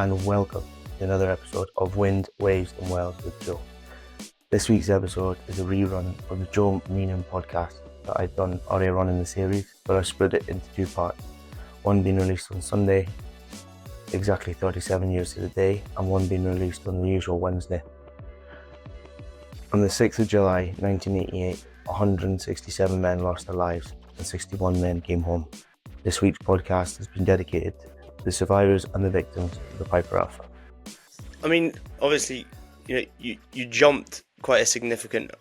and welcome to another episode of Wind, Waves and Wells with Joe. This week's episode is a rerun of the Joe Meanen podcast that I'd done earlier on in the series, but I split it into two parts. One being released on Sunday, exactly 37 years to the day, and one being released on the usual Wednesday. On the 6th of July 1988, 167 men lost their lives and 61 men came home. This week's podcast has been dedicated to the survivors and the victims of the Piper Alpha. I mean, obviously, you jumped quite a significant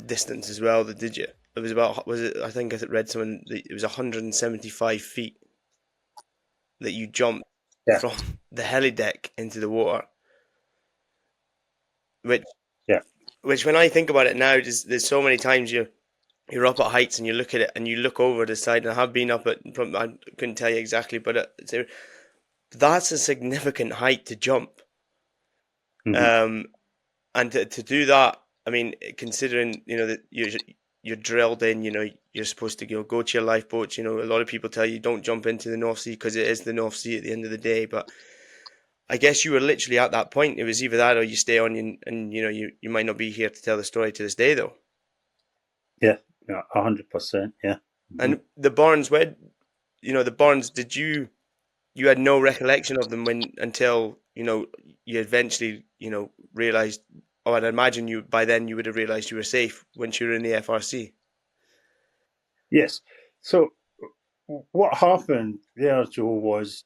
distance as well, did you? It was about, I think I read something, it was 175 feet that you jumped from the helideck into the water. Which when I think about it now, there's so many times you're up at heights and you look at it and you look over the side, and I have been up I couldn't tell you exactly, but that's a significant height to jump. Mm-hmm. And to do that, I mean, considering that you're drilled in, you're supposed to go to your lifeboats. A lot of people tell you don't jump into the North Sea because it is the North Sea at the end of the day. But I guess you were literally at that point. It was either that or you stay on, and you might not be here to tell the story to this day, though. Yeah, 100%. Yeah. And the Barnes, did you had no recollection of them until you eventually realized? Oh, I'd imagine by then you would have realized you were safe once you were in the FRC. Yes. So what happened there, Joe, was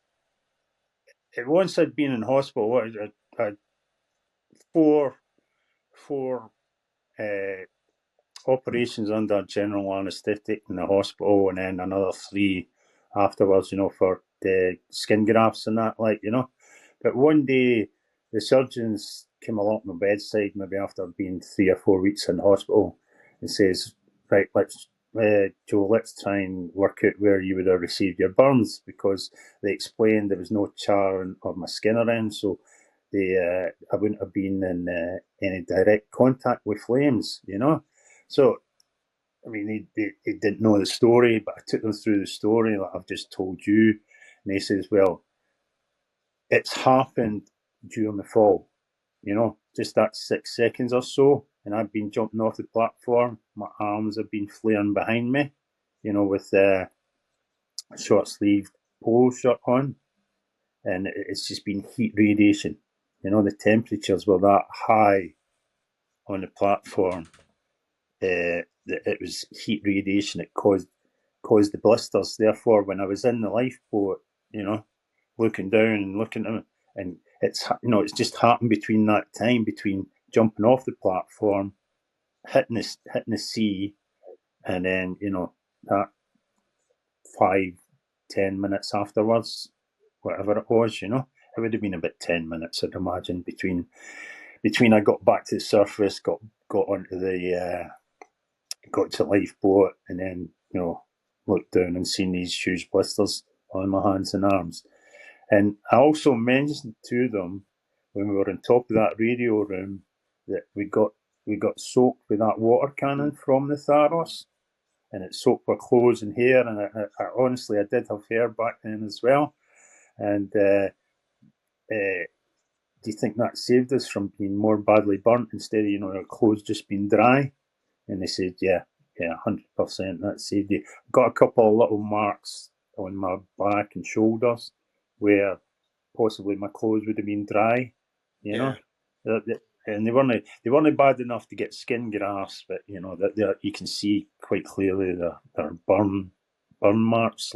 once I'd been in hospital, I had four operations under general anaesthetic in the hospital, and then another 3 afterwards, for the skin grafts and that, But one day, the surgeons came along my bedside, maybe after being 3 or 4 weeks in hospital, and says, right, Joe, let's try and work out where you would have received your burns, because they explained there was no charring of my skin around, so I wouldn't have been in any direct contact with flames, So, I mean, they didn't know the story, but I took them through the story like I've just told you, and they says, well, it's happened during the fall, just that 6 seconds or so, and I've been jumping off the platform, my arms have been flaring behind me, with a short-sleeved polo shirt on, and it's just been heat radiation. The temperatures were that high on the platform that it was heat radiation that caused the blisters. Therefore, when I was in the lifeboat, looking down and looking at them, and it's just happened between that time, between jumping off the platform, hitting the sea, and then that 5-10 minutes afterwards, whatever it was, it would have been about 10 minutes, I'd imagine, between I got back to the surface, got onto got to the lifeboat, and then looked down and seen these huge blisters on my hands and arms. And I also mentioned to them when we were on top of that radio room that we got soaked with that water cannon from the Tharos, and it soaked our clothes and hair. And I honestly, I did have hair back then as well. And do you think that saved us from being more badly burnt instead of our clothes just being dry? And they said, yeah, 100%, that saved you. Got a couple of little marks on my back and shoulders where possibly my clothes would have been dry, and they weren't bad enough to get skin grafts, but that you can see quite clearly their burn marks,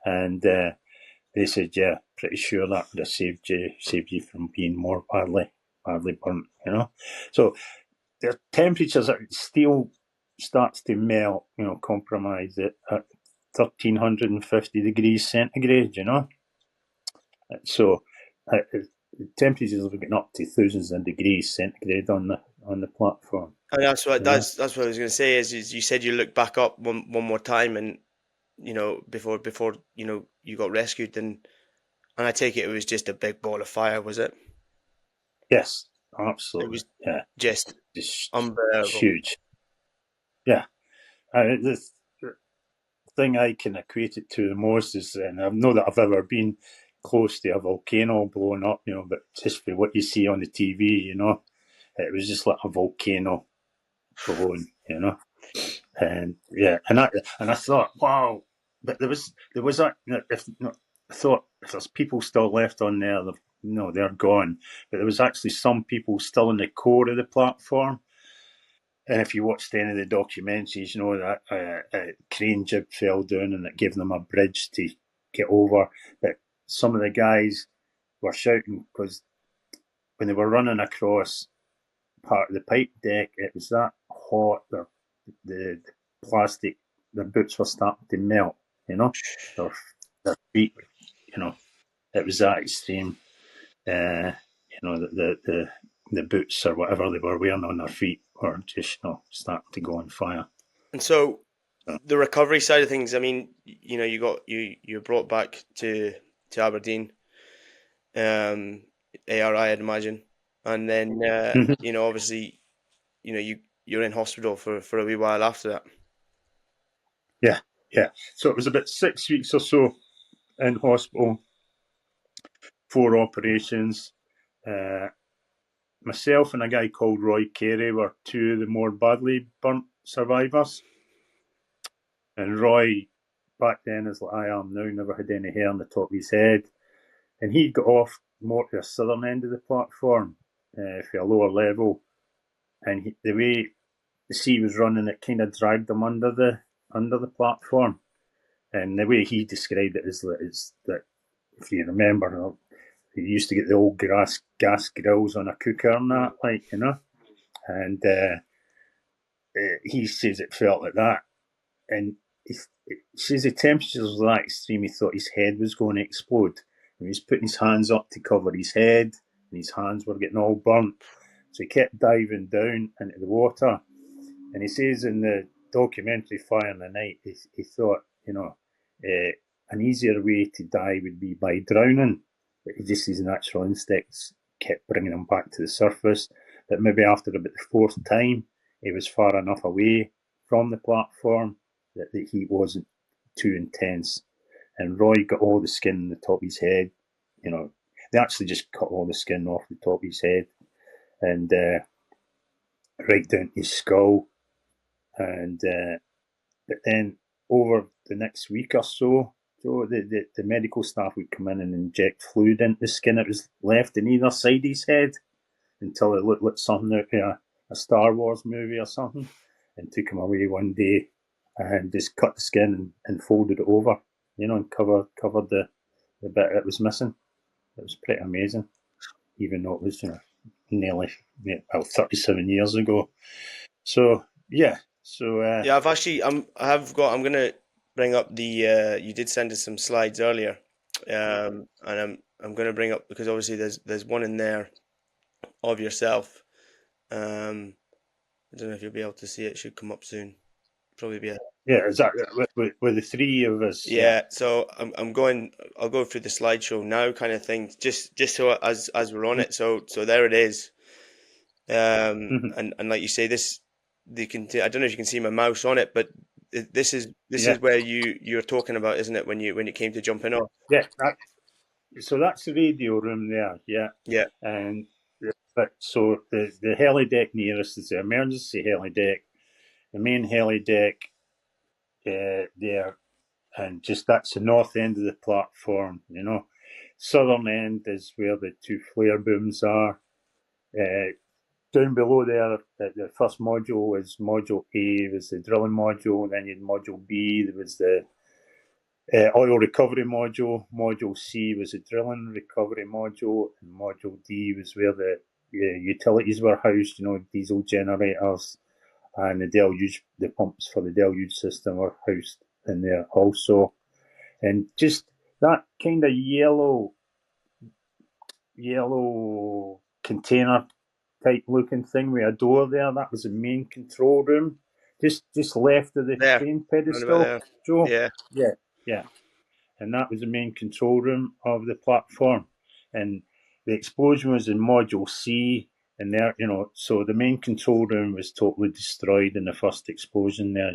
and they said, yeah, pretty sure that would have saved you from being more badly burnt, So the temperatures, steel starts to melt, compromise it at 1,350 degrees centigrade, So the temperatures are getting up to thousands of degrees centigrade on the platform. And that's what I was going to say. Is you said you looked back up one more time, and before you got rescued, and I take it was just a big ball of fire, was it? Yes, absolutely. It was just unbelievable, huge. Yeah, the thing I can equate it to the most is, and I know that I've ever been close to a volcano blowing up, but just for what you see on the TV, it was just like a volcano blowing, and I thought, wow, but there was that. I thought if there's people still left on there, they're gone. But there was actually some people still in the core of the platform. And if you watched any of the documentaries, that crane jib fell down and it gave them a bridge to get over. But some of the guys were shouting because when they were running across part of the pipe deck, it was that hot. The plastic, their boots were starting to melt. Their feet, it was that extreme. The boots or whatever they were wearing on their feet were just starting to go on fire. And so the recovery side of things, I mean, you're brought back to Aberdeen, ARI, I'd imagine, and then obviously, you're in hospital for a wee while after that. Yeah. So it was about 6 weeks or so in hospital, 4 operations. Myself and a guy called Roy Carey were 2 of the more badly burnt survivors. And Roy, back then, as like I am now, never had any hair on the top of his head. And he got off more to the southern end of the platform for a lower level. And the way the sea was running, it kind of dragged him under the platform. And the way he described it is that if you remember, he used to get the old gas grills on a cooker and that, and he says it felt like that. And he says the temperatures were that extreme, he thought his head was going to explode. And he was putting his hands up to cover his head, and his hands were getting all burnt. So he kept diving down into the water. And he says in the documentary Fire in the Night, he thought, an easier way to die would be by drowning. But his natural instincts kept bringing him back to the surface. That maybe after about the 4th time, he was far enough away from the platform that the heat wasn't too intense. And Roy got all the skin on the top of his head. They actually just cut all the skin off the top of his head and right down to his skull. And but then over the next week or so, the medical staff would come in and inject fluid into the skin that was left on either side of his head until it looked like something out of a Star Wars movie or something, and took him away one day and just cut the skin and folded it over, and covered the bit that was missing. It was pretty amazing, even though it was nearly 37 years ago. So yeah. So I'm gonna bring up the you did send us some slides earlier, and I'm gonna bring up, because obviously there's one in there of yourself. I don't know if you'll be able to see it. It should come up soon. Probably be is that with the 3 of us? Yeah. So I'll go through the slideshow now, kind of thing, just so as we're on it. So there it is. And like you say, I don't know if you can see my mouse on it, but this is where you're talking about, isn't it? When you came to jumping off. Yeah. So that's the radio room there. Yeah. Yeah. And so the heli deck nearest is the emergency heli deck. The main heli deck there, and just that's the north end of the platform. Southern end is where the 2 flare booms are. Down below there, the first module was Module A, was the drilling module. Then you had Module B, there was the oil recovery module. Module C was the drilling recovery module, and Module D was where the utilities were housed. Diesel generators and the pumps for the deluge system were housed in there also. And just that kind of yellow container type looking thing with a door there, that was the main control room, just left of the crane pedestal, Joe. Yeah. And that was the main control room of the platform. And the explosion was in Module C, and there, so the main control room was totally destroyed in the first explosion there.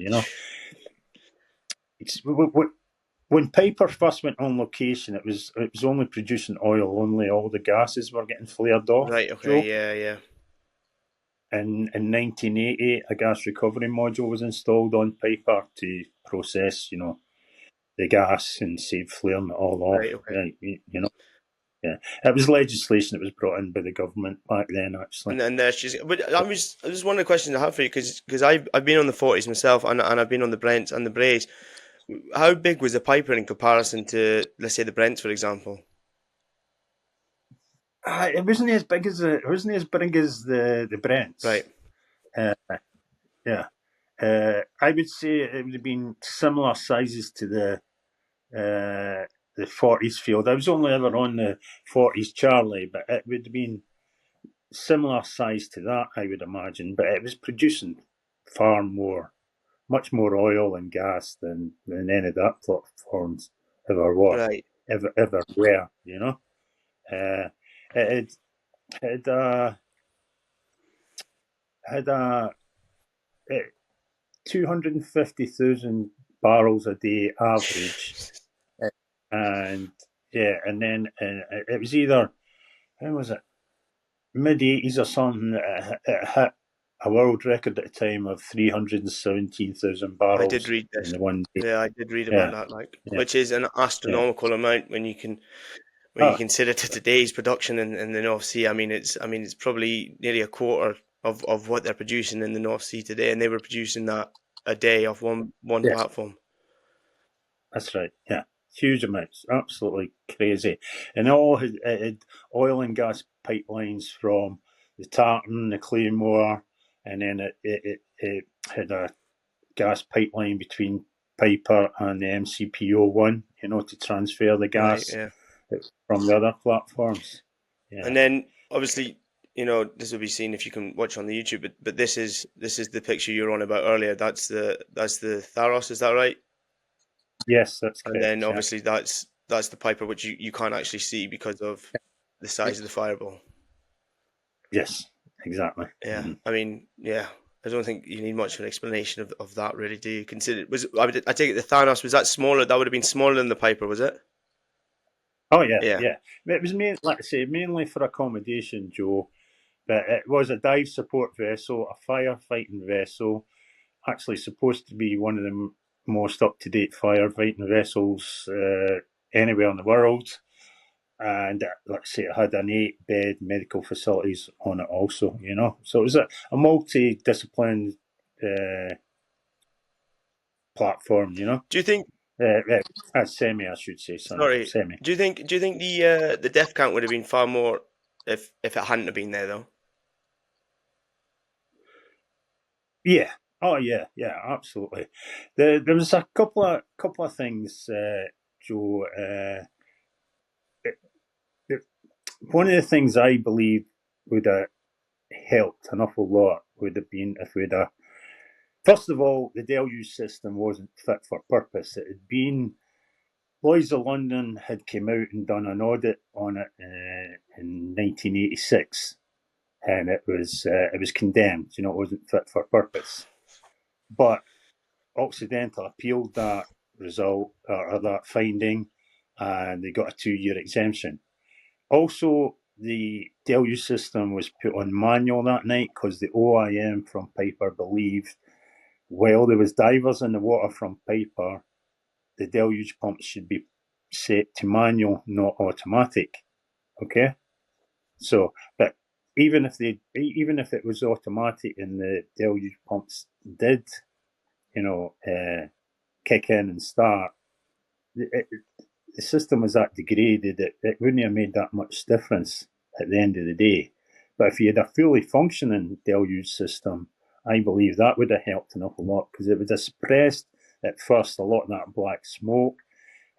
when Piper first went on location, it was only producing oil. Only all the gases were getting flared off. Right. Okay. Joe. Yeah. In 1980, a gas recovery module was installed on Piper to process, the gas and save flaring it all off. Right. Okay. Right, yeah. It was legislation that was brought in by the government back then, actually. And then there's just, but I was one of the questions I have for you because I've been on the 40s myself and I've been on the Brents and the Brays. How big was the Piper in comparison to, let's say, the Brents, for example? It wasn't as big as the Brents. Right. Yeah. I would say it would have been similar sizes to the 40s field. I was only ever on the 40s Charlie, but it would have been similar size to that, I would imagine. But it was producing much more oil and gas than any of that platforms ever were, Right. ever were. It had 250,000 barrels a day average, and and then it was either, when was it, mid-80s or something. It hit a world record at the time of 317,000 I did barrels read in this. the one day. Yeah, I did read about Yeah, that, like, yeah, which is an yeah. astronomical amount when you Oh, consider to today's production in the North Sea. I mean it's probably nearly a quarter of what they're producing in the North Sea today, and they were producing that a day off one yes, platform. that's right. Yeah, huge amounts, absolutely crazy, and it had oil and gas pipelines from the Tartan, the Claymore, and then it had a gas pipeline between Piper and the MCPO1, to transfer the Right. gas Yeah. from the other platforms. Yeah. And then obviously, this will be seen if you can watch on the YouTube. But this is the picture you were on about earlier. That's the Tharos. Is that right? Yes, that's And then correct. Yeah. obviously that's the Piper, which you can't actually see because of the size of the fireball. Yes, exactly. Yeah, Mm-hmm. I mean, yeah, I don't think you need much of an explanation of that, really. Do you consider? I take it the Thanos, was that smaller? That would have been smaller than the Piper, was it? Oh yeah, Yeah. yeah. It was like I say, mainly for accommodation, Joe. But it was a dive support vessel, a firefighting vessel. Actually, supposed to be one of the most up-to-date firefighting vessels anywhere in the world. And like I say, it had an 8-bed medical facilities on it also. So it was a multi-discipline platform. Do you think? Semi, I should say, son. Sorry. Semi. Do you think the death count would have been far more if it hadn't have been there though? Yeah. Oh yeah, yeah, absolutely. There was a couple of things, Joe. One of the things I believe would have helped an awful lot would have been if we'd have. First of all, the deluge system wasn't fit for purpose. It had been. Lloyd's of London had come out and done an audit on it in 1986, and it was condemned. It wasn't fit for purpose. But Occidental appealed that result or that finding, and they got a 2-year exemption. Also, the deluge system was put on manual that night because the OIM from Piper believed while there was divers in the water from Piper, the deluge pumps should be set to manual, not automatic. Okay, so but even if it was automatic and the deluge pumps did, kick in and start, it, the system was that degraded that it wouldn't have made that much difference at the end of the day. But if you had a fully functioning deluge system, I believe that would have helped an awful lot because it would have suppressed at first a lot of that black smoke.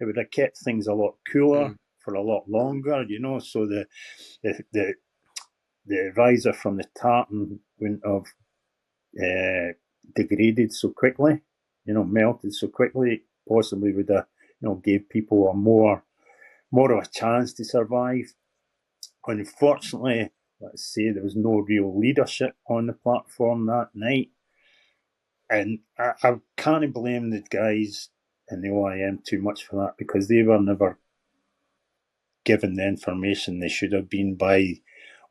It would have kept things a lot cooler for a lot longer, so the the riser from the tartan wouldn't have degraded so quickly, melted so quickly. Possibly would have, gave people a more of a chance to survive. Unfortunately, let's say there was no real leadership on the platform that night, and I can't blame the guys and the OIM too much for that, because they were never given the information they should have been by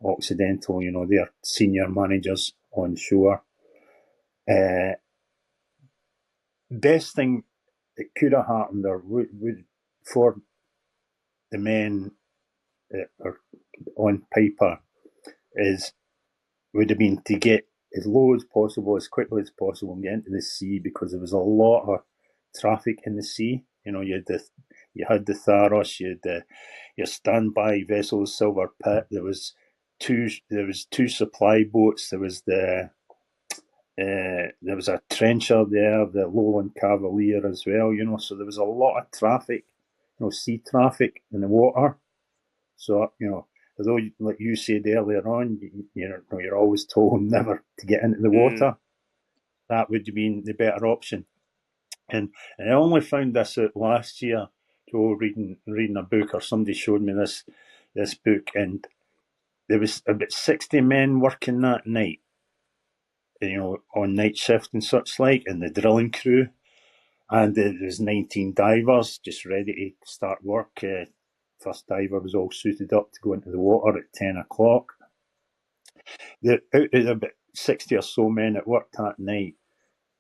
Occidental, their senior managers on shore. Best thing that could have happened, or would for the men that are on Piper, would have been to get as low as possible, as quickly as possible, and get into the sea, because there was a lot of traffic in the sea. You had the Tharos, you had your standby vessels, Silver Pit. There was two supply boats. There was a trencher there, the Lowland Cavalier as well. So there was a lot of traffic, sea traffic in the water. So although, like you said earlier on, you're always told never to get into the water. That would have been the better option. And I only found this out last year, Joe, reading a book, or somebody showed me this book, and there was about 60 men working that night, on night shift and such like, and the drilling crew. And there was 19 divers just ready to start work. First diver was all suited up to go into the water at 10 o'clock. Out of about 60 or so men that worked that night,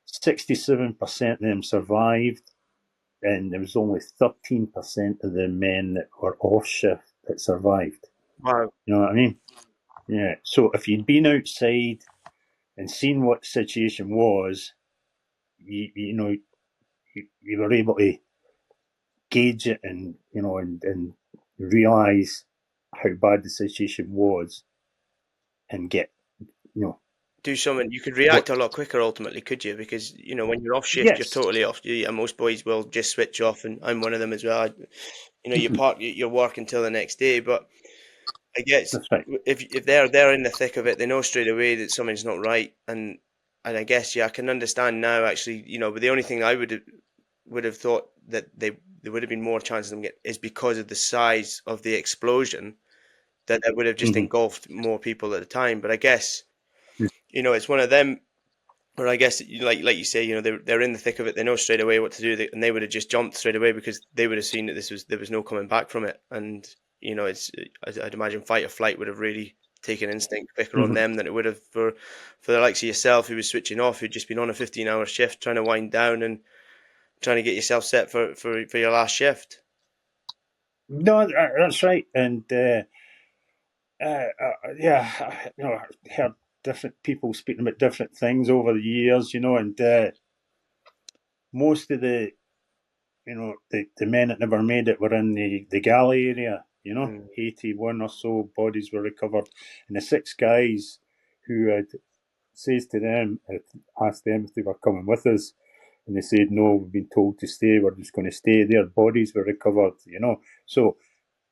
67% of them survived, and there was only 13% of the men that were off shift that survived. Wow. You know what I mean? Yeah. So if you'd been outside and seen what the situation was, you were able to gauge it, and and realise how bad the situation was, and get do something. You could react a lot quicker ultimately, could you? Because when you're off shift, you're yes. totally off. And most boys will just switch off, and I'm one of them as well. You park your work until the next day. But I guess That's right. if they're in the thick of it, they know straight away that something's not right. And I guess I can understand now actually. But the only thing I would have thought that there would have been more chances of them get is because of the size of the explosion, that would have just engulfed more people at the time. But I guess it's one of them where I guess like you say, they're in the thick of it. They know straight away what to do, and they would have just jumped straight away, because they would have seen that there was no coming back from it. And I'd imagine fight or flight would have really taken instinct quicker on them than it would have for the likes of yourself, who was switching off, who'd just been on a 15-hour shift, trying to wind down and trying to get yourself set for your last shift. No, that's right. And yeah, I heard different people speaking about different things over the years, and most of the men that never made it were in the galley area. 81 or so bodies were recovered, and the 6 guys who had asked them if they were coming with us, and they said no, we've been told to stay, we're just going to stay. Their bodies were recovered, so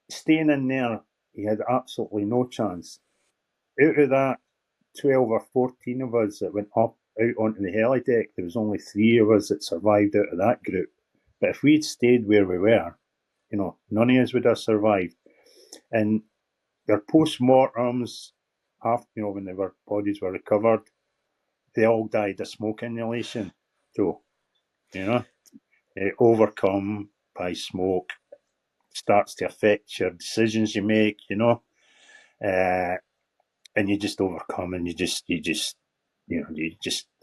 staying in there, he had absolutely no chance. Out of that 12 or 14 of us that went out onto the heli deck, there was only 3 of us that survived out of that group. But if we'd stayed where we were, none of us would have survived. And their post-mortems, after, when their bodies were recovered, they all died of smoke inhalation. So, overcome by smoke starts to affect your decisions you make, and you just overcome, and you just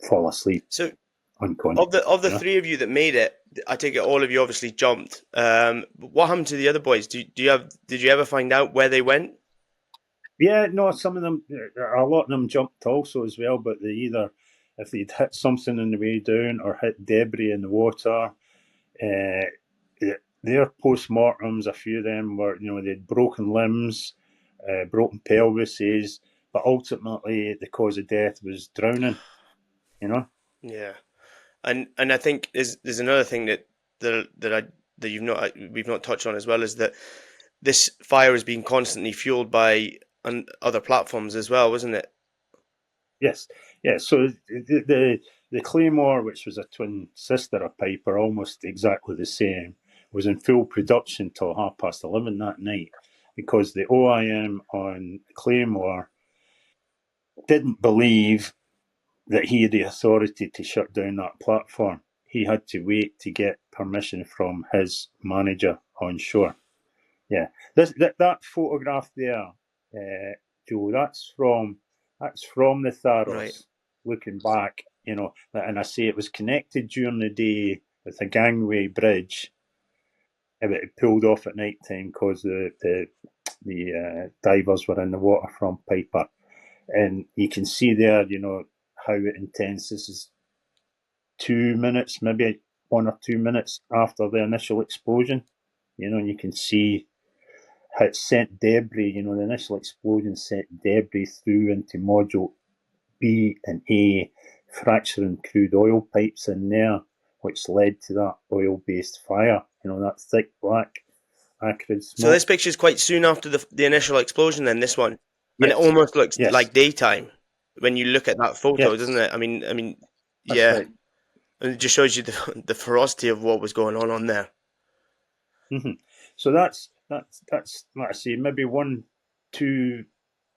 fall asleep. So unconscious. of the 3 of you that made it, I take it all of you obviously jumped. What happened to the other boys? Did you ever find out where they went? Yeah, no, some of them, a lot of them jumped also as well, but they either, if they'd hit something on the way down or hit debris in the water, their post-mortems, a few of them were, they had broken limbs, broken pelvises, but ultimately the cause of death was drowning, Yeah, and I think there's another thing that we've not touched on as well, is that this fire has been constantly fueled by other platforms as well, wasn't it? Yes, yeah. So the Claymore, which was a twin sister of Piper, almost exactly the same, was in full production till 11:30 that night, because the OIM on Claymore didn't believe that he had the authority to shut down that platform. he had to wait to get permission from his manager on shore. Yeah, that photograph there, Joe, that's from the Tharos. Right. Looking back, and I say it was connected during the day with a gangway bridge. It pulled off at night time because the divers were in the water from Piper, and you can see there, how intense this is. 2 minutes, maybe 1 or 2 minutes after the initial explosion, and you can see how it sent debris. The initial explosion sent debris through into module B and A, fracturing crude oil pipes in there, which led to that oil-based fire. That thick black acrid smoke. So this picture is quite soon after the initial explosion. Then this one, and it Yes. almost looks Yes. like daytime when you look at that photo, Yes. doesn't it? I mean, That's yeah, right. and it just shows you the ferocity of what was going on there. Mm-hmm. So that's like I say, maybe 1, 2,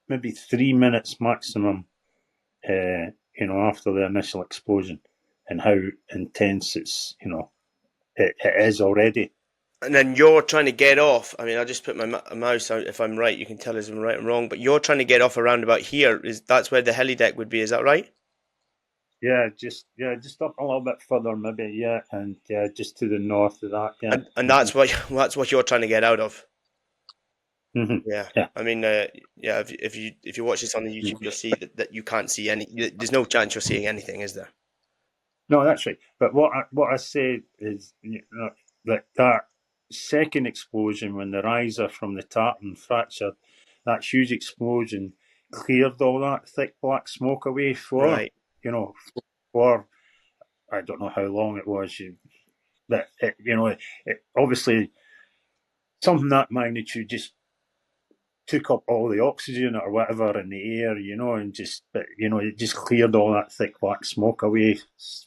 maybe 3 minutes maximum. After the initial explosion, and how intense it is already. And then you're trying to get off. I mean, I'll just put my mouse out. If I'm right, you can tell us I'm right and wrong. But you're trying to get off around about here. That's where the heli deck would be? Is that right? Yeah, just up a little bit further, maybe. Yeah, and just to the north of that. Yeah, And that's what you're trying to get out of. Mm-hmm. Yeah. Yeah. I mean, yeah. If you watch this on the YouTube, you'll see that you can't see any. There's no chance you're seeing anything, is there? No, that's right. But what I say is that second explosion, when the riser from the tartan fractured, that huge explosion cleared all that thick black smoke away for Right. for I don't know how long it was. But obviously something that magnitude just took up all the oxygen or whatever in the air, and it just cleared all that thick black smoke away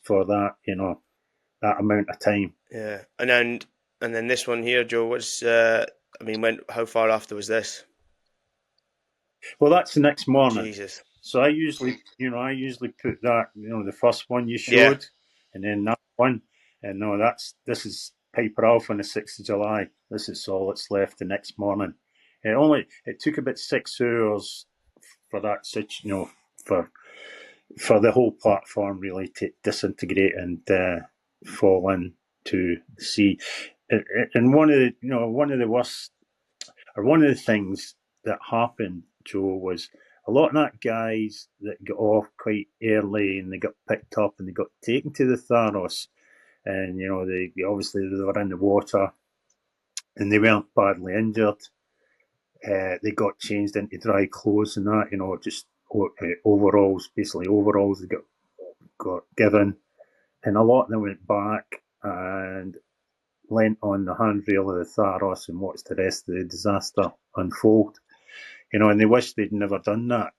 for that, that amount of time. Yeah. And then this one here, Joe. What's I mean, how far after was this? Well, that's the next morning. Jesus. So I usually put that, the first one you showed, Yeah. and then that one, and no, this is Piper Alpha on the 6th of July. This is all that's left the next morning. It took about 6 hours for that, for the whole platform really to disintegrate and fall into the sea. And one of the worst, or one of the things that happened, Joe, was a lot of that guys that got off quite early and they got picked up and they got taken to the Tharos, and they obviously they were in the water and they weren't badly injured. They got changed into dry clothes and that, just overalls, basically overalls they got given, and a lot of them went back and leant on the handrail of the Tharos and watched the rest of the disaster unfold. And they wish they'd never done that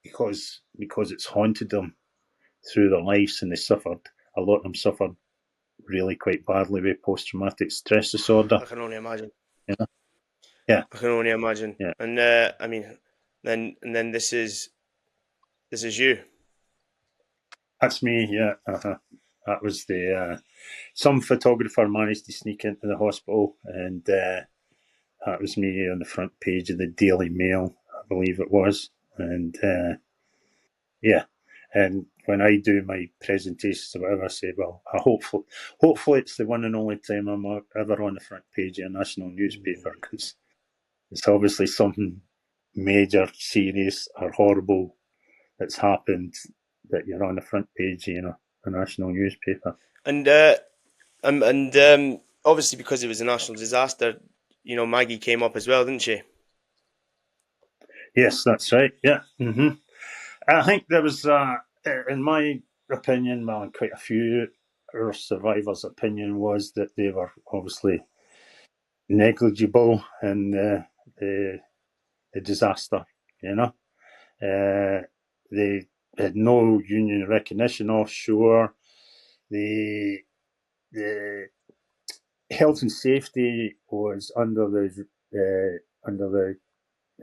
because it's haunted them through their lives, and a lot of them suffered really quite badly with post-traumatic stress disorder. I can only imagine. Yeah. I can only imagine. Yeah. And I mean, then this is you. That's me. Yeah. Uh-huh. That was some photographer managed to sneak into the hospital, and that was me on the front page of the Daily Mail, I believe it was. And yeah, and when I do my presentations or whatever, I say, well, hopefully it's the one and only time I'm ever on the front page of a national newspaper, because it's obviously something major, serious, or horrible that's happened that you're on the front page, a national newspaper. And obviously because it was a national disaster, Maggie came up as well, didn't she? Yes, that's right. Yeah. Mm-hmm. I think there was, in my opinion, well, in quite a few our survivors' opinion was that they were obviously negligible in the disaster. They had no union recognition offshore. The health and safety was under the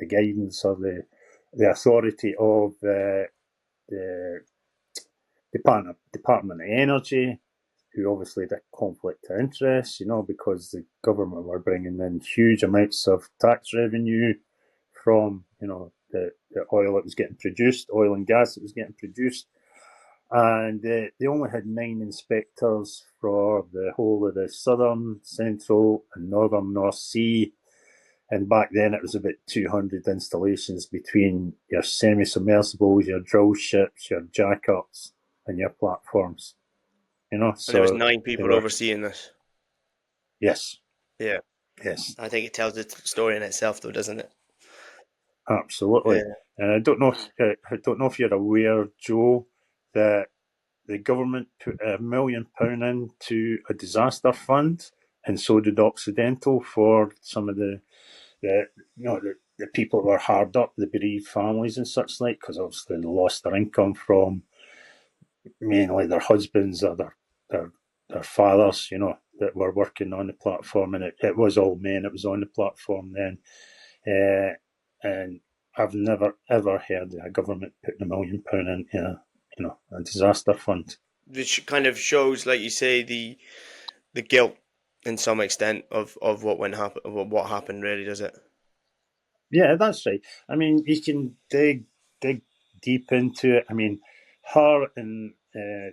guidance of the authority of the Department of Energy. who obviously had a conflict of interest, because the government were bringing in huge amounts of tax revenue from, the oil that was getting produced, oil and gas that was getting produced. And they only had 9 inspectors for the whole of the southern, central, and northern North Sea. And back then it was about 200 installations between your semi-submersibles, your drill ships, your jackups, and your platforms. And there was So 9 they people were, overseeing this. yes, Yeah, yes, I think it tells the story in itself, though, doesn't it? absolutely. Yeah. And I don't know if you're aware, Joe, that the government put £1 million into a disaster fund, and so did Occidental, for some of the people that were hard up, the bereaved families and such like, because obviously they lost their income from mainly their husbands or their fathers, that were working on the platform, and it was all men. It was on the platform then, and I've never ever heard of a government putting £1 million into a disaster fund. Which kind of shows, like you say, the guilt in some extent of what happened, really, does it? Yeah, that's right. I mean, you can dig deep into it. I mean, her and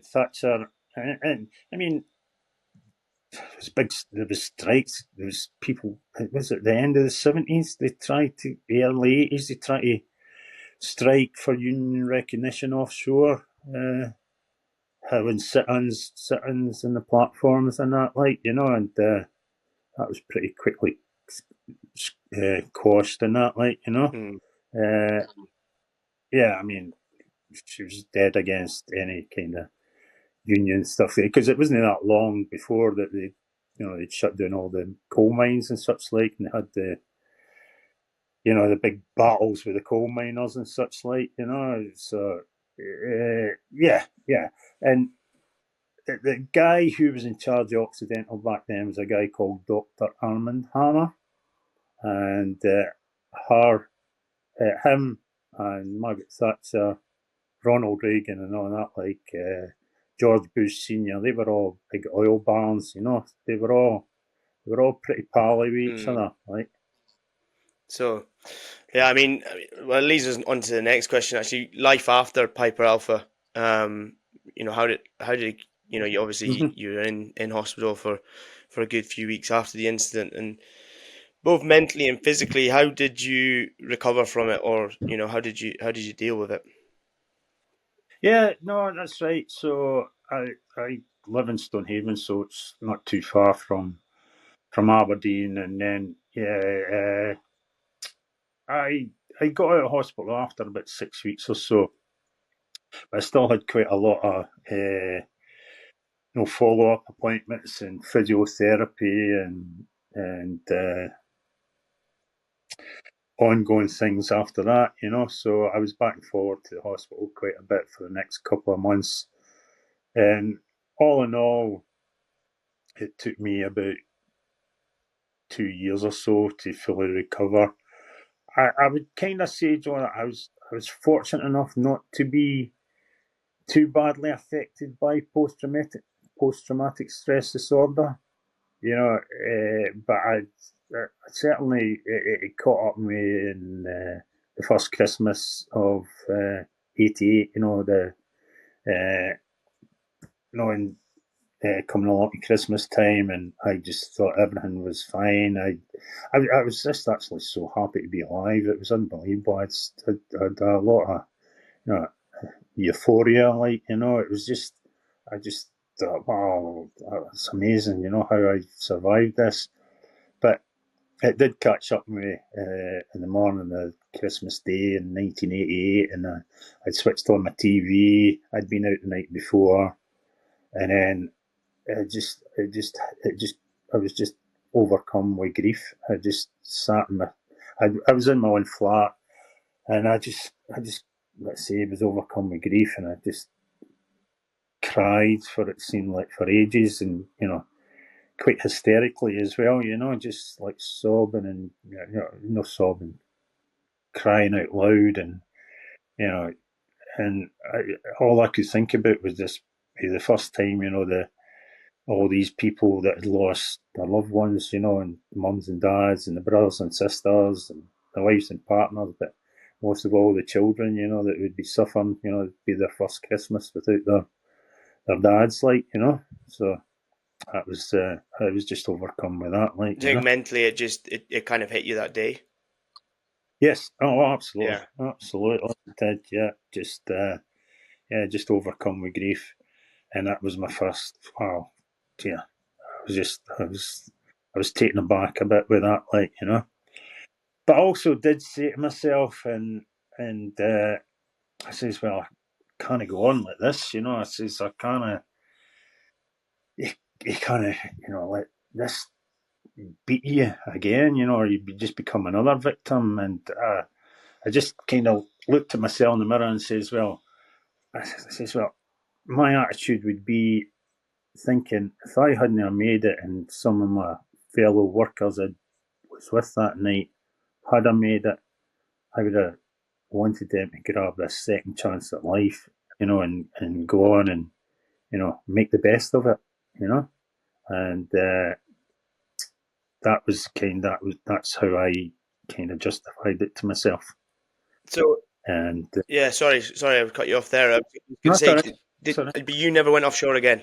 Thatcher, and I mean, there was strikes. There was people. It was at the end of the 70s. They tried to early 80s. They tried to strike for union recognition offshore. Having sit-ins in the platforms and that, and that was pretty quickly quashed and that, Mm. Uh, yeah, I mean, she was dead against any kind of union stuff, because it wasn't that long before that they'd shut down all the coal mines and such like, and they had the big battles with the coal miners and such like, So yeah, and the guy who was in charge of Occidental back then was a guy called Dr. Armand Hammer, and him and Margaret Thatcher, Ronald Reagan, and all that, George Bush Senior, they were all big oil barons. They were all pretty pally with each Mm. other, like. So, yeah, well, it leads us on to the next question. Actually, life after Piper Alpha. How did you obviously Mm-hmm. you were in hospital for a good few weeks after the incident, and both mentally and physically, how did you recover from it, or how did you deal with it? Yeah, no, that's right. So I live in Stonehaven, so it's not too far from Aberdeen, and then yeah, I got out of hospital after about 6 weeks or so. But I still had quite a lot of follow up appointments and physiotherapy and ongoing things after that. So I was back and forward to the hospital quite a bit for the next couple of months, and all in all, it took me about 2 years or so to fully recover. I would kind of say, John, I was fortunate enough not to be too badly affected by post traumatic stress disorder. But I certainly it caught up with me in the first Christmas of '88. In coming along to Christmas time, and I just thought everything was fine. I was just actually so happy to be alive. It was unbelievable. I'd a lot of euphoria, It was just, I just thought, wow, it's amazing, how I survived this. But it did catch up with me in the morning of Christmas Day in 1988, and I'd switched on my TV. I'd been out the night before, and then I was just overcome with grief. I just sat in I was in my own flat, and let's say, I was overcome with grief, and I just cried for, it seemed like, for ages, and quite hysterically as well. Just like sobbing, and no sobbing, crying out loud, and you know, all I could think about was this, the first time, all these people that had lost their loved ones, and mums and dads and the brothers and sisters and the wives and partners, but most of all the children, that would be suffering, it'd be their first Christmas without their dads, So I was just overcome with that, I think mentally it kind of hit you that day. Yes, oh, absolutely, Yeah. absolutely, it did, yeah, just overcome with grief, and that was my first. Wow, yeah, I was taken aback a bit with that, But I also did say to myself, and I says, well, I can't go on like this, I says, I can't, you can't, let this beat you again, or you just become another victim. And I just kind of looked at myself in the mirror and says, well, my attitude would be thinking if I hadn't made it and some of my fellow workers I was with that night had I made it, I would have wanted them to grab this second chance at life, and go on and, make the best of it, And that's how I kind of justified it to myself. So And yeah, sorry, I've cut you off there. I was going to that's say, all right. but you never went offshore again?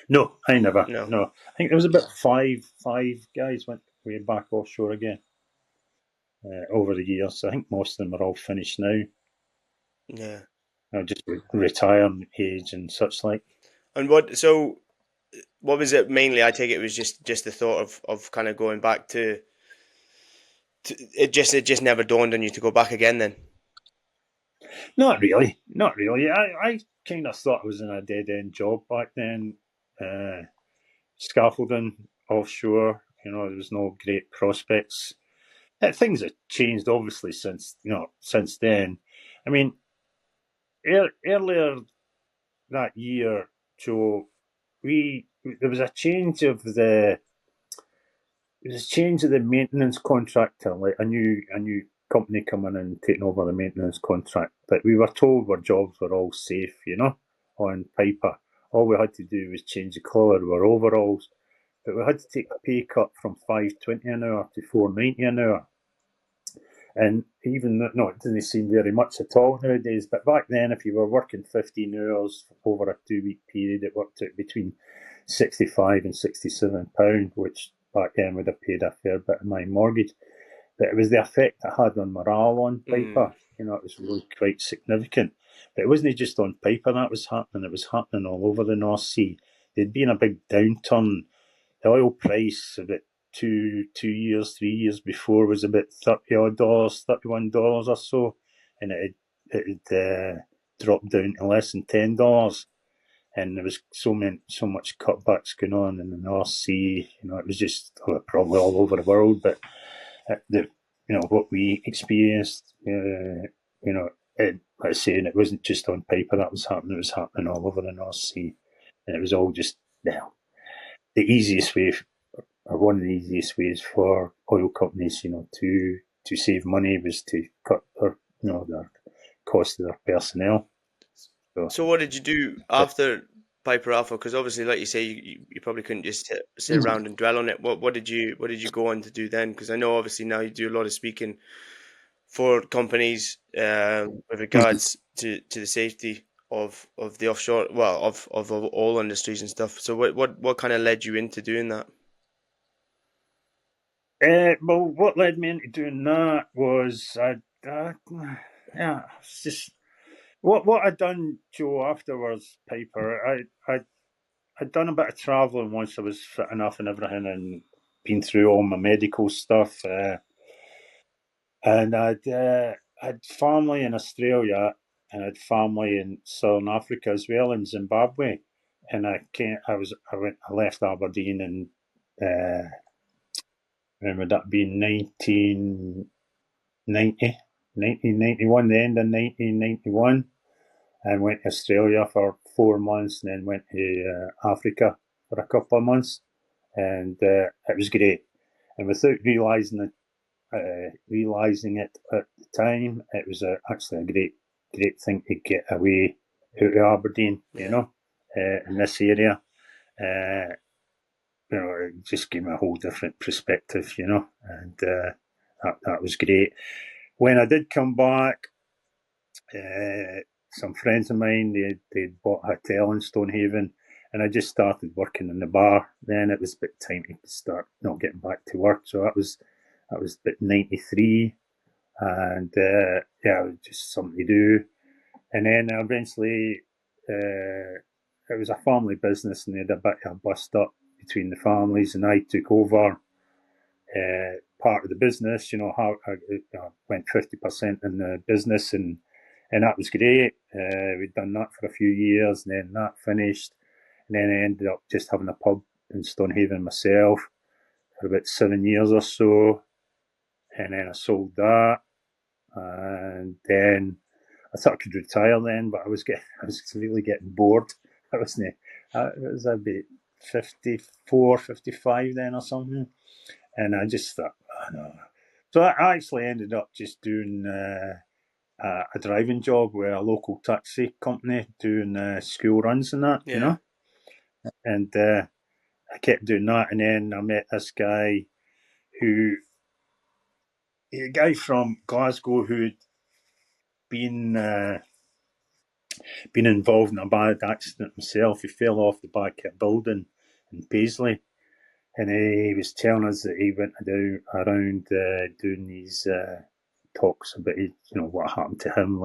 No, I never. No. No, I think there was about five guys went way back offshore again over the years. I think most of them are all finished now. Yeah. Just retirement age and such like. And what was it mainly? I take it was just the thought of kind of going back to it just never dawned on you to go back again then. Not really, not really. I kind of thought I was in a dead end job back then. Scaffolding offshore, there was no great prospects. Things have changed obviously since then. I mean, earlier that year, Joe, we there was a change of the maintenance contractor, like a new company coming in and taking over the maintenance contract. But we were told our jobs were all safe, on paper. All we had to do was change the colour of our overalls, but we had to take a pay cut from $5.20 an hour to $4.90 an hour. And even no, it doesn't seem very much at all nowadays. But back then, if you were working 15 hours over a 2 week period, it worked out between 65 and £67, which back then would have paid a fair bit of my mortgage. But it was the effect it had on morale on paper. It was really quite significant. But it wasn't just on paper that was happening. It was happening all over the North Sea. There'd been a big downturn. The oil price about 2 years, 3 years before was about $30 $31 or so, and it had dropped down to less than $10. And there was so much cutbacks going on in the North Sea. It was just probably all over the world, but what we experienced, like I say, and it wasn't just on paper that was happening. It was happening all over the North Sea, and it was all just the easiest way, or one of the easiest ways for oil companies, to save money was to cut their cost of their personnel. So what did you do after Piper Alpha? Because obviously, like you say, you probably couldn't just sit around and dwell on it. What did you go on to do then? Because I know obviously now you do a lot of speaking for companies with regards to the safety of the offshore, well, of all industries and stuff. So what kind of led you into doing that? Well, what led me into doing that was it's just what I'd done, Joe. Afterwards, Piper, I'd done a bit of travelling once I was fit enough and everything, and been through all my medical stuff, and I'd family in Australia, and I'd family in Southern Africa as well, in Zimbabwe, and I left Aberdeen in when would that be, 1990, 1991, the end of 1991, and went to Australia for 4 months, and then went to Africa for a couple of months, and it was great. And without realizing it at the time, it was actually a great thing to get away out of Aberdeen, Yeah. in this area. It just gave me a whole different perspective, and that was great. When I did come back, some friends of mine, they'd bought a hotel in Stonehaven, and I just started working in the bar. Then it was a bit time to start not getting back to work, so that was about 93, and yeah, it was just something to do. And then eventually, it was a family business, and they had a bit of a bust up between the families, and I took over part of the business. I went 50% in the business, and that was great. We'd done that for a few years, and then that finished, and then I ended up just having a pub in Stonehaven myself for about 7 years or so, and then I sold that, and then I thought I could retire then, but I was really getting bored. I wasn't. It was about 54, 55 then or something, and I just thought, oh no. So I actually ended up just doing a driving job with a local taxi company, doing school runs and that, Yeah. And I kept doing that, and then I met this guy who, a guy from Glasgow who'd been been involved in a bad accident himself. He fell off the back of a building in Paisley, and he was telling us that he went around doing these talks about what happened to him,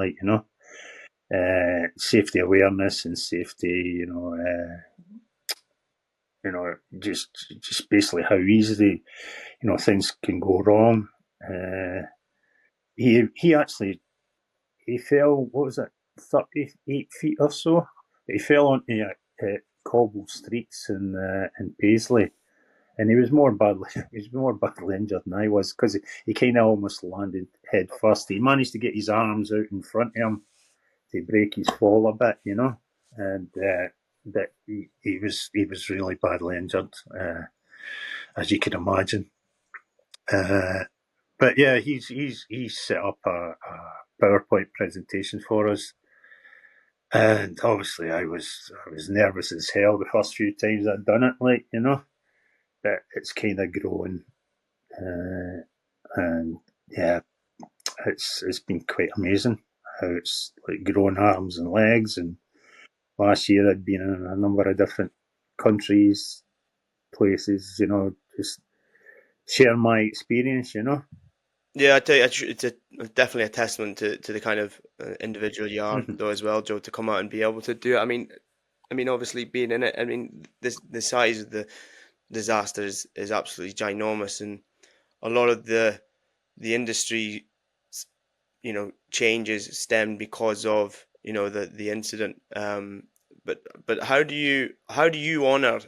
safety awareness and safety, just basically how easily things can go wrong. He actually he fell. What was it? 38 feet or so. He fell onto cobbled streets in Paisley, and he was more badly injured than I was, because he kind of almost landed head first. He managed to get his arms out in front of him to break his fall a bit, and but he was really badly injured, as you can imagine. But yeah, he's set up a PowerPoint presentation for us, and obviously I was nervous as hell the first few times I'd done it, but it's kind of growing, and yeah, it's been quite amazing how it's like growing arms and legs. And last year I'd been in a number of different countries, places, just share my experience. Yeah, I tell you, it's definitely a testament to the kind of individual you are, Mhm. though, as well, Joe, to come out and be able to do it. I mean, obviously being in it. I mean, the size of the disaster is absolutely ginormous, and a lot of the industry, changes stem because of the incident. But how do you honor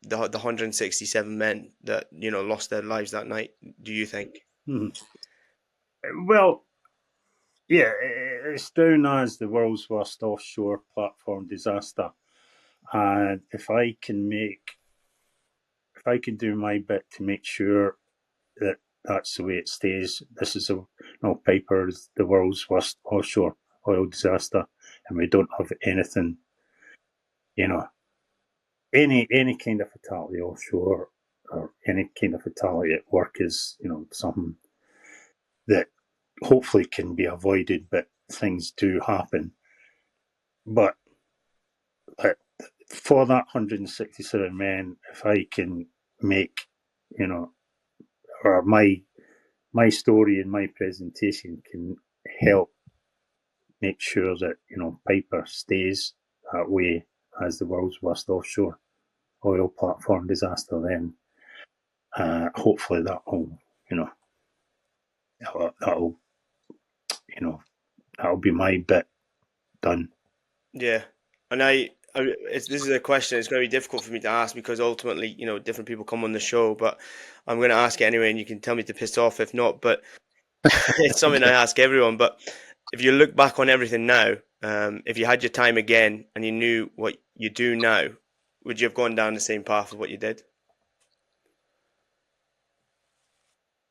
the 167 men that lost their lives that night? Do you think? Mhm. Well, yeah, it's down as the world's worst offshore platform disaster, and if I can do my bit to make sure that that's the way it stays. This is Piper is the world's worst offshore oil disaster, and we don't have anything, you know, any kind of fatality offshore, or any kind of fatality at work is, something that hopefully can be avoided, but things do happen. But uh, for that 167 men, if I can make, you know, or my story and my presentation can help make sure that Piper stays that way as the world's worst offshore oil platform disaster, then hopefully you know that'll you know that'll be my bit done. Yeah, and this is a question. It's going to be difficult for me to ask because ultimately, different people come on the show. But I'm going to ask it anyway, and you can tell me to piss off if not. But it's something I ask everyone. But if you look back on everything now, if you had your time again and you knew what you do now, would you have gone down the same path of what you did?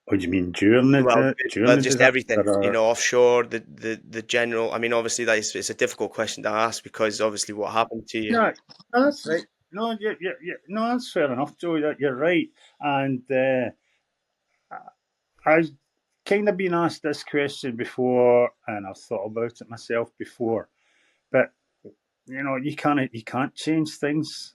What do you mean during Well, during well, the just disaster? everything, offshore, the general. I mean, obviously, it's a difficult question to ask because obviously what happened to you. No, that's right. no, no, that's fair enough, Joe. You're right. And I've kind of been asked this question before, and I've thought about it myself before. But you can't change things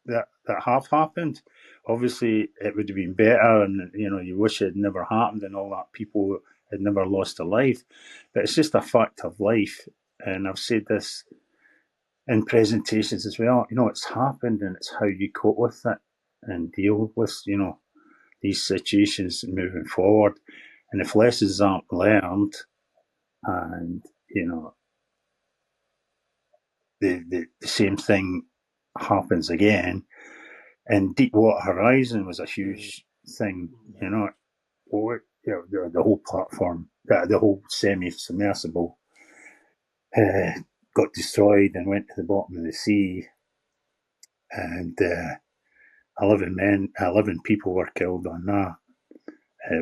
that have happened. Obviously, it would have been better, and you wish it had never happened, and all that people had never lost a life. But it's just a fact of life, and I've said this in presentations as well. It's happened, and it's how you cope with it and deal with these situations moving forward. And if lessons aren't learned, and the same thing happens again. And Deepwater Horizon was a huge thing, the whole platform, the whole semi-submersible got destroyed and went to the bottom of the sea, and 11 people were killed on that,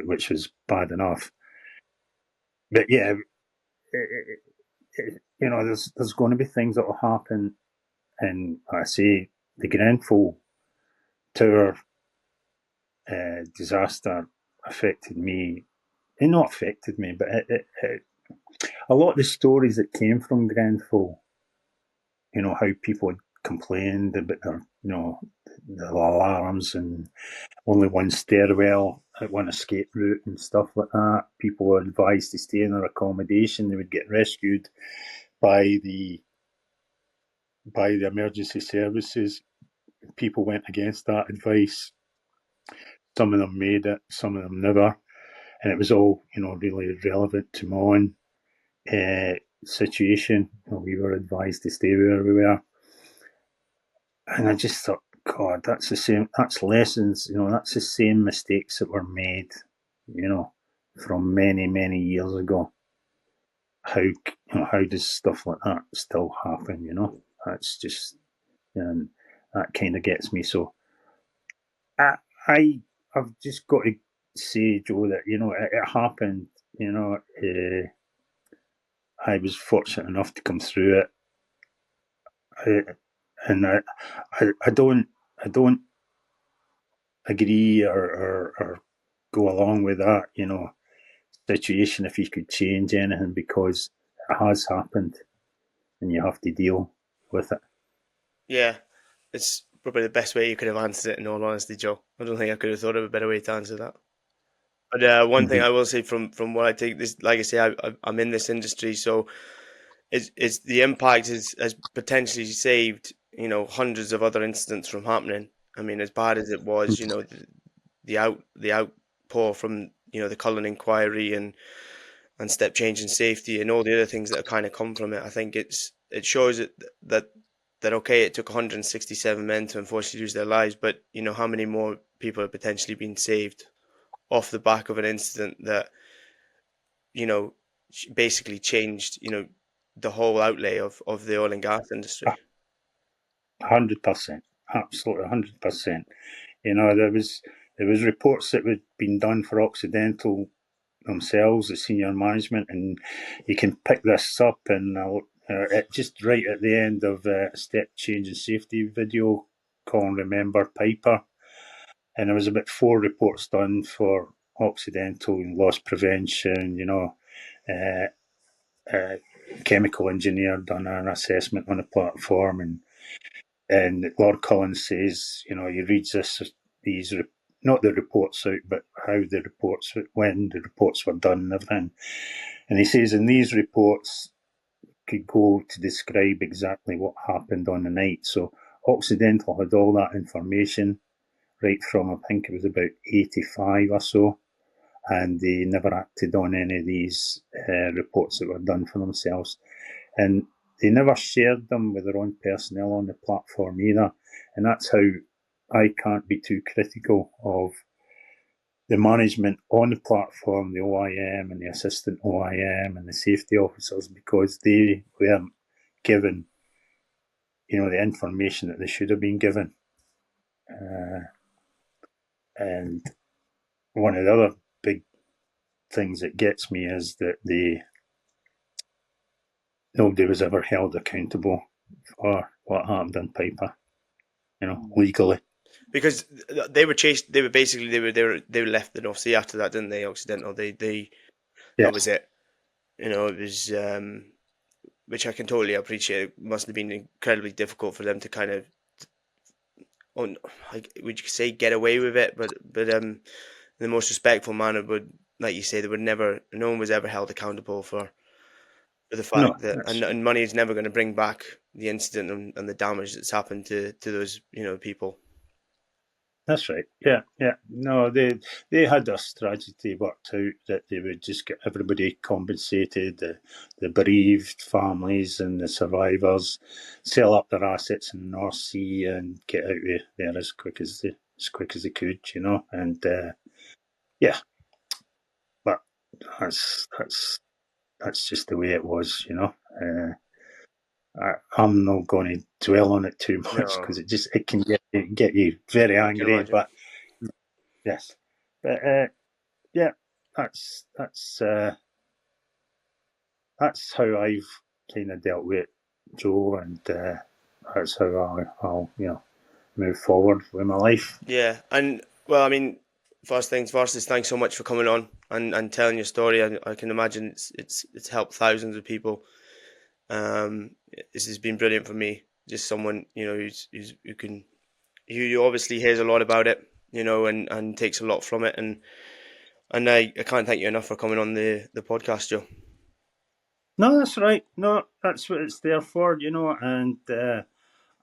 which was bad enough. But yeah, there's going to be things that will happen, and I say the Grenfell Tower disaster affected me. It not affected me, but a lot of the stories that came from Grenfell, how people had complained about the alarms and only one stairwell at one escape route and stuff like that. People were advised to stay in their accommodation. They would get rescued by the emergency services. People went against that advice. Some of them made it, some of them never, and it was all really relevant to my own situation. We were advised to stay where we were, and I just thought, God, that's the same. That's lessons. That's the same mistakes that were made. From many many years ago. How does stuff like that still happen? That's just, and that kind of gets me. So I, I've just got to say, Joe, that it happened. I was fortunate enough to come through it, and I don't agree or go along with that. Situation if you could change anything, because it has happened, and you have to deal with it. Yeah, it's probably the best way you could have answered it, in all honesty, Joe. I don't think I could have thought of a better way to answer that. But one thing Mm-hmm. I will say from what I take this, like I say, I'm in this industry, so it's the impact has potentially saved hundreds of other incidents from happening. I mean, as bad as it was, the outpour from the Cullen inquiry and step change in safety and all the other things that have kind of come from it. I think it shows that that okay, it took 167 men to unfortunately lose their lives, but how many more people have potentially been saved off the back of an incident that you know basically changed the whole outlay of the oil and gas industry. 100%, absolutely 100%. There was reports that had been done for Occidental themselves, the senior management, and you can pick this up and just right at the end of step change and safety video called Remember Piper, and there was about 4 reports done for Occidental and loss prevention. Uh, chemical engineer done an assessment on the platform, and Lord Collins says, he reads these not the reports out, but how the reports, when the reports were done and everything. And he says in these reports could go to describe exactly what happened on the night. So Occidental had all that information right from, I think it was about 85 or so, and they never acted on any of these reports that were done for themselves. And they never shared them with their own personnel on the platform either. And that's how I can't be too critical of the management on the platform, the OIM and the assistant OIM and the safety officers, because they weren't given, the information that they should have been given. And one of the other big things that gets me is that nobody was ever held accountable for what happened in Piper. legally. Because they were chased. They were left in the North Sea after that, didn't they? Occidental. They Yes. That was it. It was which I can totally appreciate. It must have been incredibly difficult for them to kind of, like, would you say, get away with it? But in the most respectful manner. But like you say, no one was ever held accountable for the fact that, and money is never going to bring back the incident and the damage that's happened to those people. That's right. Yeah. No, they had a strategy worked out that they would just get everybody compensated, the bereaved families and the survivors, sell up their assets in the North Sea and get out of there as quick as they could, And yeah, but that's just the way it was, I'm not going to dwell on it too much because it can get you very angry. But yes, but yeah, that's how I've kind of dealt with it, Joe, and that's how I'll move forward with my life. Yeah, and well, I mean, first things first is thanks so much for coming on and telling your story. I can imagine it's helped thousands of people. This has been brilliant for me. Just someone who obviously hears a lot about it, and takes a lot from it, and I can't thank you enough for coming on the podcast, Joe. No, that's right. No, that's what it's there for, and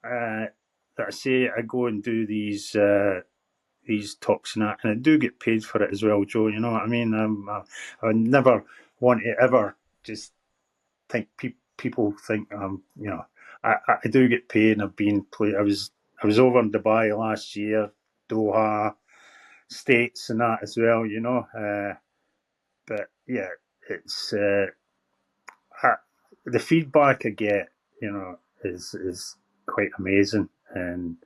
I say I go and do these talks and that, and I do get paid for it as well, Joe. You know what I mean? I never want to ever just think people think I do get paid, and I've been I was over in Dubai last year, Doha, States, and that as well. But yeah, it's the feedback I get, is quite amazing, and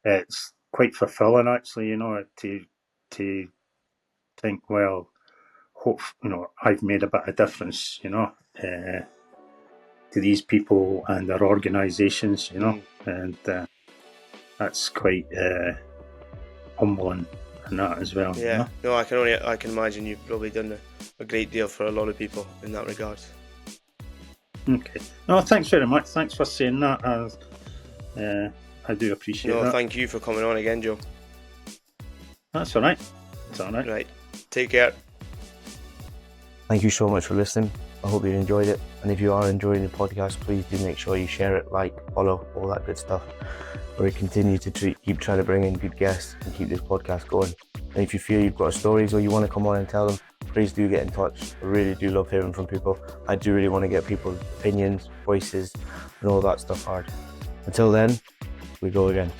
it's quite fulfilling actually, to think, well, hope I've made a bit of difference, to these people and their organisations, and that's quite humbling and that as well. Yeah, no, I can imagine you've probably done a great deal for a lot of people in that regard. Okay. No, thanks very much. Thanks for saying that. I do appreciate that. No, thank you for coming on again, Joe. That's all right. It's all right. Right. Take care. Thank you so much for listening. I hope you enjoyed it. And if you are enjoying the podcast, please do make sure you share it, like, follow, all that good stuff. We continue to keep trying to bring in good guests and keep this podcast going. And if you feel you've got stories or you want to come on and tell them, please do get in touch. I really do love hearing from people. I do really want to get people's opinions, voices, and all that stuff heard. Until then, we go again.